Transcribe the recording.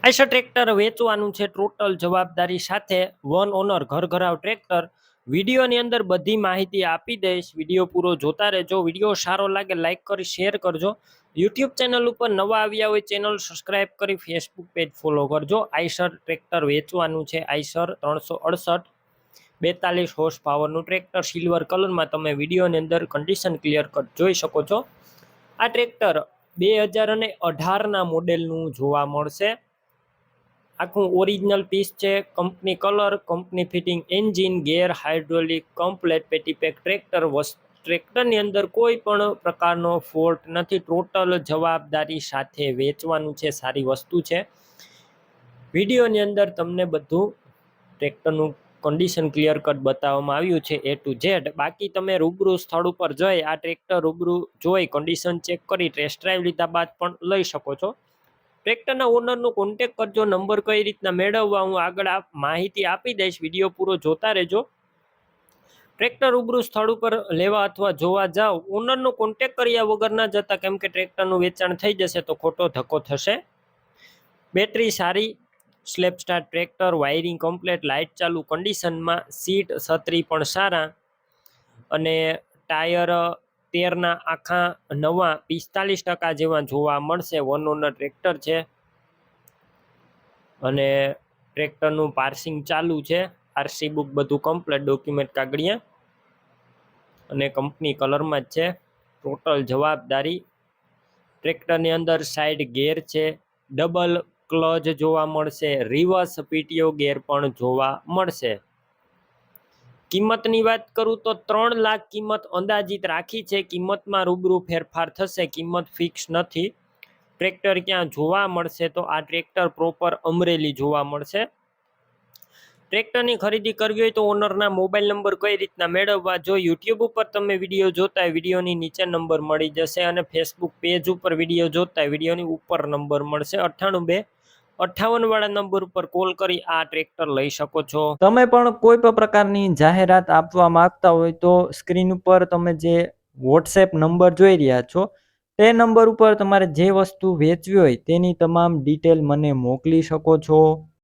Eicher tractor વેચવાનું છે total જવાબદારી સાથે વન ઓનર ઘરઘરાવ ટ્રેક્ટર. વિડીયોની અંદર બધી માહિતી આપી દઈશ. વિડીયો પૂરો જોતા રહેજો. વિડીયો સારો લાગે લાઈક કરી શેર કરજો. યુટ્યુબ ચેનલ ઉપર નવા આવ્યા હોય ચેનલ સબસ્ક્રાઇબ કરી ફેસબુક પેજ ફોલો કરજો. આઈશર ટ્રેક્ટર વેચવાનું છે. આઈશર 368 42 હોર્સ પાવરનું ટ્રેક્ટર સિલ્વર કલરમાં તમે વિડીયોની અંદર કન્ડિશન ક્લિયર કટ જોઈ શકો છો. આ ટ્રેક્ટર 2018ના મોડેલનું જોવા મળશે. આખું ઓરિજિનલ પીસ છે. Company colour, company fitting engine, gear, hydraulic complete પેટીપેક ટ્રેક્ટર. ટ્રેક્ટરની અંદર કોઈ પણ પ્રકારનો ફોલ્ટ નથી. ટોટલ જવાબદારી સાથે વેચવાનું છે. સારી વસ્તુ છે. વિડીયોની અંદર તમને બધું ટ્રેક્ટરનું કન્ડિશન ક્લિયર કટ બતાવવામાં આવ્યું છે A to Z. બાકી તમે રૂબરૂ સ્થળ ઉપર જઈ આ ટ્રેક્ટર રૂબરૂ જોઈ કન્ડિશન ચેક કરી ટેસ્ટ ડ્રાઈવ લીધા બાદ પણ લઈ શકો છો. ટ્રેક્ટરના ઓનરનો કોન્ટેક કરજો. નંબર કઈ રીતના મેળવવા હું આગળ માહિતી આપી દઈશ. વિડીયો પૂરો જોતા રહેજો. ટ્રેક્ટર રૂબરૂ સ્થળ ઉપર લેવા અથવા જોવા જાઓ ઓનરનો કોન્ટેક કર્યા વગર ના જતા, કેમ કે ટ્રેક્ટરનું વેચાણ થઈ જશે તો ખોટો ધક્કો થશે. બેટરી સારી, slap star tractor, wiring complete, light ચાલુ કન્ડિશનમાં, સીટ છત્રી પણ સારા અને ટાયર 13ના આખા નવા 45% જેવા જોવા મળશે. વન ઓનર ટ્રેક્ટર છે અને ટ્રેક્ટરનું પાર્સિંગ ચાલુ છે. આરસી બુક બધું કમ્પ્લેટ, ડોક્યુમેન્ટ કાગળિયા અને કંપની કલરમાં જ છે. ટોટલ જવાબદારી. ટ્રેક્ટરની અંદર સાઈડ ગેર છે, ડબલ ક્લચ જોવા મળશે, રિવર્સ પીટીઓ ગેર પણ જોવા મળશે. કિંમતની વાત કરું તો 3 લાખ કિંમત અંદાજિત રાખી છે. કિંમતમાં રૂબરૂ ફેરફાર થશે. કિંમત ફિક્સ નથી. ટ્રેક્ટર ક્યાં જોવા મળશે તો આ ટ્રેક્ટર પ્રોપર અમરેલી જોવા મળશે. ટ્રેક્ટરની ખરીદી કરવી હોય તો ઓનરના મોબાઈલ નંબર કઈ રીતના મેળવવા, જો યુટ્યુબ ઉપર તમે વિડીયો જોતા હોય વિડીયોની નીચે નંબર મળી જશે અને ફેસબુક પેજ ઉપર વિડીયો જોતા હોય વિડીયોની ઉપર નંબર મળશે. 98 વાળા નંબર ઉપર કોલ કરી આ ટ્રેક્ટર લઈ શકો છો. તમે પણ કોઈ પણ પ્રકારની જાહેરાત આપવા માંગતા હોય તો સ્ક્રીન ઉપર તમે જે વોટ્સએપ નંબર જોઈ રહ્યા છો તે નંબર ઉપર તમારે જે વસ્તુ વેચવી હોય તેની તમામ ડિટેલ મને મોકલી શકો છો.